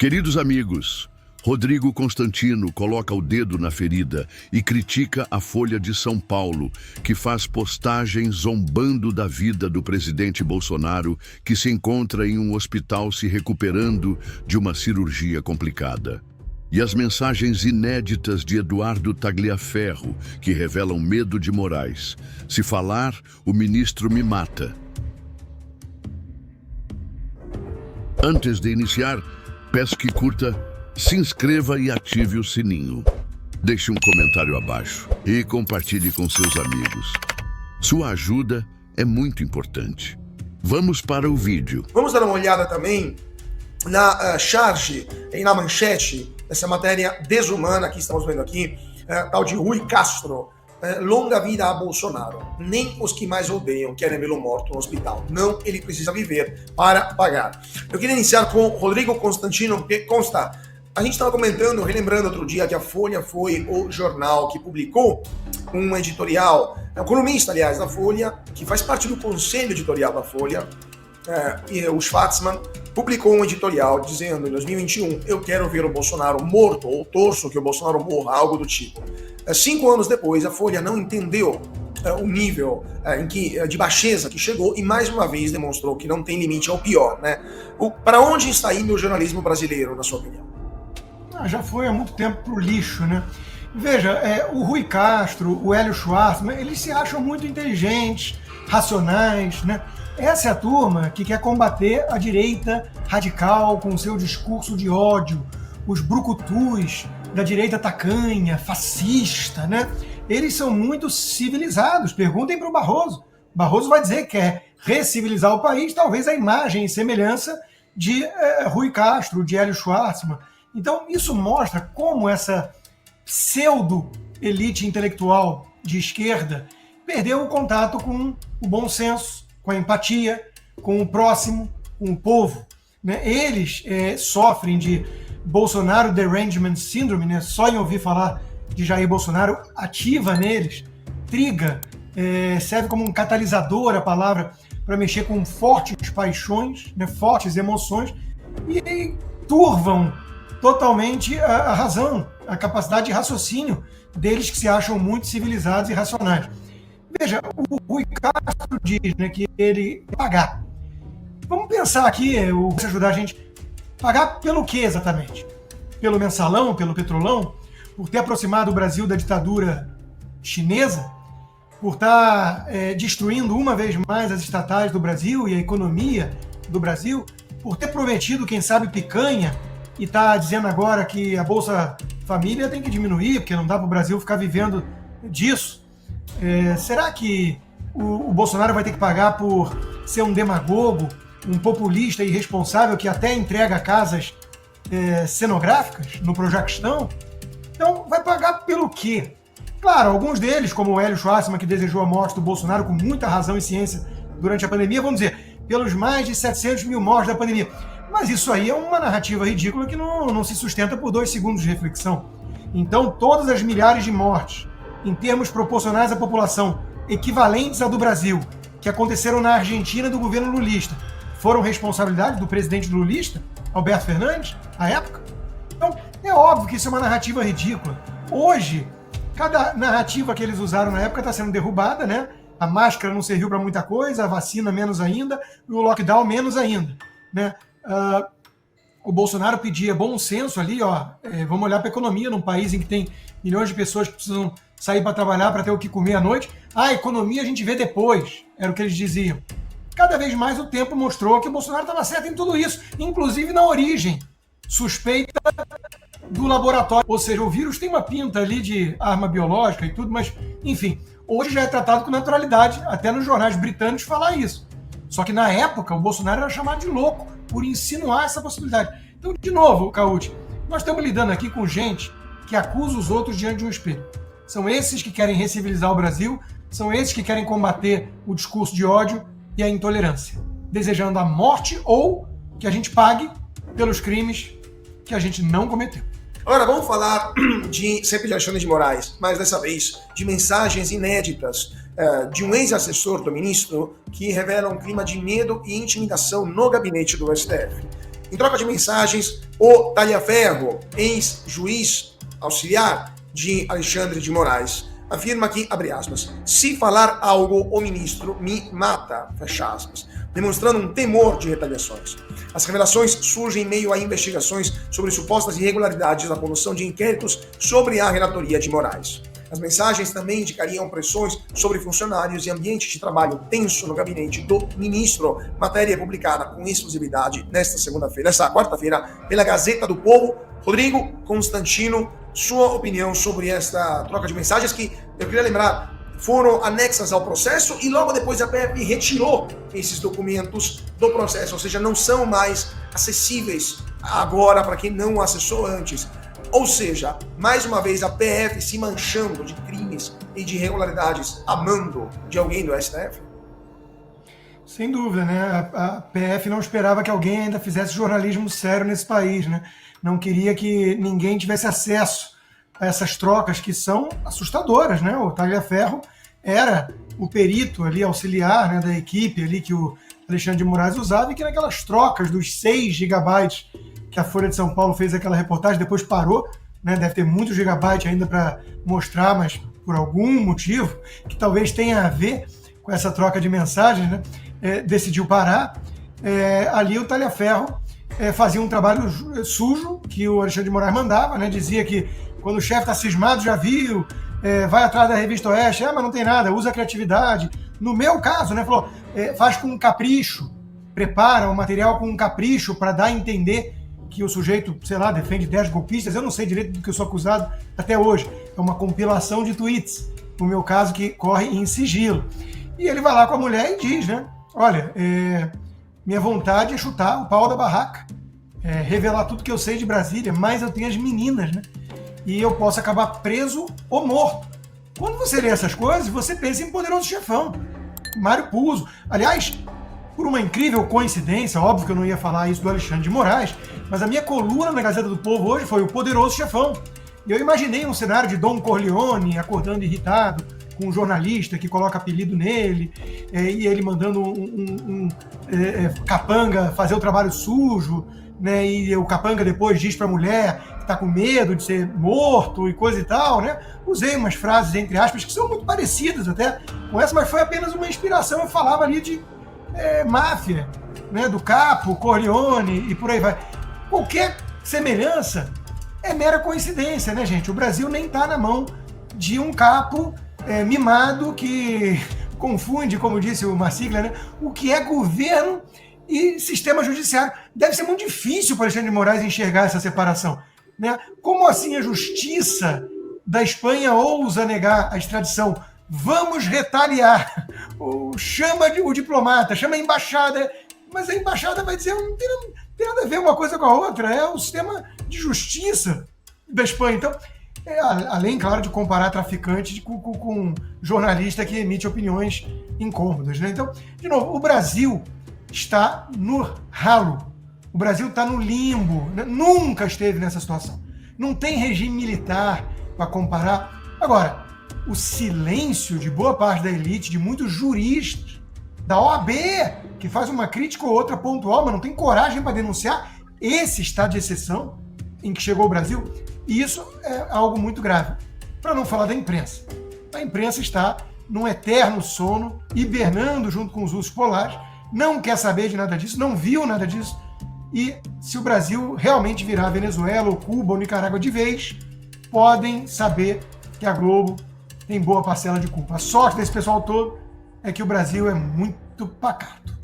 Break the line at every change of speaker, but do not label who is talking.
Queridos amigos, Rodrigo Constantino coloca o dedo na ferida e critica a Folha de São Paulo, que faz postagens zombando da vida do presidente Bolsonaro, que se encontra em um hospital se recuperando de uma cirurgia complicada. E as mensagens inéditas de Eduardo Tagliaferro, que revelam medo de Moraes. Se falar, o ministro me mata. Antes de iniciar, peço que curta, se inscreva e ative o sininho. Deixe um comentário abaixo e compartilhe com seus amigos. Sua ajuda é muito importante. Vamos para o vídeo.
Vamos dar uma olhada também na charge e na manchete dessa matéria desumana que estamos vendo aqui, tal de Rui Castro. Longa vida a Bolsonaro. Nem os que mais odeiam querem vê-lo morto no hospital. Não, ele precisa viver para pagar. Eu queria iniciar com Rodrigo Constantino, porque consta, a gente estava comentando, relembrando outro dia que a Folha foi o jornal que publicou um editorial, um colunista, aliás, da Folha, que faz parte do conselho editorial da Folha, o Schwartzman, publicou um editorial dizendo, em 2021, eu quero ver o Bolsonaro morto, ou torço que o Bolsonaro morra, algo do tipo. 5 anos depois, a Folha não entendeu o nível de baixeza que chegou e mais uma vez demonstrou que não tem limite ao pior, né? Para onde está indo o jornalismo brasileiro, na sua opinião?
Já foi há muito tempo pro lixo, né? Veja, o Rui Castro, o Hélio Schwartzman, eles se acham muito inteligentes, racionais, né? Essa é a turma que quer combater a direita radical com o seu discurso de ódio, os brucutus da direita tacanha, fascista, né? Eles são muito civilizados. Perguntem para o Barroso. Barroso vai dizer que quer recivilizar o país, talvez a imagem e semelhança de Rui Castro, de Hélio Schwartzman. Então, isso mostra como essa pseudo-elite intelectual de esquerda perdeu o contato com o bom senso, com a empatia, com o próximo, com o povo, né? Eles sofrem de Bolsonaro Derangement Syndrome, né? Só em ouvir falar de Jair Bolsonaro ativa neles, triga, serve como um catalisador a palavra para mexer com fortes paixões, né? Fortes emoções, e turvam totalmente a razão, a capacidade de raciocínio deles que se acham muito civilizados e racionais. Veja, o Rui Castro diz, né, que ele pagar. Vamos pensar aqui, se ajudar a gente, pagar pelo que exatamente? Pelo mensalão, pelo petrolão? Por ter aproximado o Brasil da ditadura chinesa? Por estar destruindo uma vez mais as estatais do Brasil e a economia do Brasil? Por ter prometido, quem sabe, picanha e está dizendo agora que a Bolsa Família tem que diminuir, porque não dá para o Brasil ficar vivendo disso? Será que o Bolsonaro vai ter que pagar por ser um demagogo, um populista irresponsável que até entrega casas cenográficas no Projaquistão? Então, vai pagar pelo quê? Claro, alguns deles, como o Hélio Schwartzman, que desejou a morte do Bolsonaro com muita razão e ciência durante a pandemia, vão dizer, pelos mais de 700 mil mortes da pandemia. Mas isso aí é uma narrativa ridícula que não se sustenta por 2 segundos de reflexão. Então, todas as milhares de mortes, em termos proporcionais à população, equivalentes à do Brasil, que aconteceram na Argentina do governo lulista, foram responsabilidade do presidente lulista, Alberto Fernandes, à época? Então, é óbvio que isso é uma narrativa ridícula. Hoje, cada narrativa que eles usaram na época está sendo derrubada, né? A máscara não serviu para muita coisa, a vacina menos ainda, e o lockdown menos ainda, né? O Bolsonaro pedia bom senso ali, vamos olhar para a economia num país em que tem milhões de pessoas que precisam sair para trabalhar para ter o que comer à noite. A economia a gente vê depois, era o que eles diziam. Cada vez mais o tempo mostrou que o Bolsonaro estava certo em tudo isso, inclusive na origem suspeita do laboratório. Ou seja, o vírus tem uma pinta ali de arma biológica e tudo, mas, enfim, hoje já é tratado com naturalidade, até nos jornais britânicos falar isso. Só que na época o Bolsonaro era chamado de louco por insinuar essa possibilidade. Então, de novo, Cauti, nós estamos lidando aqui com gente que acusa os outros diante de um espelho. São esses que querem recivilizar o Brasil, são esses que querem combater o discurso de ódio e a intolerância, desejando a morte ou que a gente pague pelos crimes que a gente não cometeu.
Agora vamos falar sempre de Alexandre de Moraes, mas dessa vez de mensagens inéditas de um ex-assessor do ministro que revela um clima de medo e intimidação no gabinete do STF. Em troca de mensagens, o Talhaferro, ex-juiz auxiliar de Alexandre de Moraes, afirma que, abre aspas, se falar algo, o ministro me mata, fecha aspas, demonstrando um temor de retaliações. As revelações surgem em meio a investigações sobre supostas irregularidades na condução de inquéritos sobre a relatoria de Moraes. As mensagens também indicariam pressões sobre funcionários e ambiente de trabalho tenso no gabinete do ministro, matéria publicada com exclusividade nesta quarta-feira, pela Gazeta do Povo. Rodrigo Constantino, sua opinião sobre esta troca de mensagens que, eu queria lembrar, foram anexas ao processo e logo depois a PF retirou esses documentos do processo, ou seja, não são mais acessíveis agora para quem não acessou antes. Ou seja, mais uma vez a PF se manchando de crimes e de irregularidades a mando de alguém do STF?
Sem dúvida, né? A PF não esperava que alguém ainda fizesse jornalismo sério nesse país, né? Não queria que ninguém tivesse acesso a essas trocas que são assustadoras, né? O Talhaferro era o perito ali, auxiliar, né, da equipe ali que o Alexandre de Moraes usava, e que naquelas trocas dos 6 gigabytes que a Folha de São Paulo fez aquela reportagem, depois parou, né? Deve ter muitos gigabytes ainda para mostrar, mas por algum motivo, que talvez tenha a ver com essa troca de mensagens, né? Decidiu parar. Ali o Talhaferro fazia um trabalho sujo que o Alexandre de Moraes mandava, né? Dizia que quando o chefe está cismado, já viu, vai atrás da Revista Oeste, mas não tem nada, usa a criatividade. No meu caso, né, falou, faz com capricho, prepara o material com capricho para dar a entender que o sujeito, sei lá, defende 10 golpistas. Eu não sei direito do que eu sou acusado até hoje. É uma compilação de tweets, no meu caso, que corre em sigilo. E ele vai lá com a mulher e diz, né, olha, minha vontade é chutar o pau da barraca, revelar tudo que eu sei de Brasília, mas eu tenho as meninas, né? E eu posso acabar preso ou morto. Quando você lê essas coisas, você pensa em Poderoso Chefão, Mário Puzo. Aliás, por uma incrível coincidência, óbvio que eu não ia falar isso do Alexandre de Moraes, mas a minha coluna na Gazeta do Povo hoje foi o Poderoso Chefão. E eu imaginei um cenário de Dom Corleone acordando irritado com um jornalista que coloca apelido nele, e ele mandando um capanga fazer o trabalho sujo, né? E o capanga depois diz para a mulher que está com medo de ser morto e coisa e tal, né? Usei umas frases, entre aspas, que são muito parecidas até com essa, mas foi apenas uma inspiração. Eu falava ali de máfia, né? Do Capo, Corleone e por aí vai. Qualquer semelhança é mera coincidência, né, gente? O Brasil nem está na mão de um capo mimado que confunde, como disse o Marsiglia, né, o que é governo e sistema judiciário. Deve ser muito difícil para Alexandre de Moraes enxergar essa separação, né? Como assim a justiça da Espanha ousa negar a extradição? Vamos retaliar. Chama o diplomata, chama a embaixada, mas a embaixada vai dizer não tem nada a ver uma coisa com a outra, é o sistema de justiça da Espanha. Então, além, claro, de comparar traficante com jornalista que emite opiniões incômodas, né? Então, de novo, o Brasil está no ralo, o Brasil está no limbo, né? Nunca esteve nessa situação. Não tem regime militar para comparar. Agora, o silêncio de boa parte da elite, de muitos juristas, da OAB, que faz uma crítica ou outra pontual, mas não tem coragem para denunciar esse estado de exceção em que chegou o Brasil, e isso é algo muito grave. Para não falar da imprensa. A imprensa está num eterno sono, hibernando junto com os ursos polares, não quer saber de nada disso, não viu nada disso, e se o Brasil realmente virar Venezuela, ou Cuba, ou Nicarágua de vez, podem saber que a Globo tem boa parcela de culpa. A sorte desse pessoal todo é que o Brasil é muito pacato.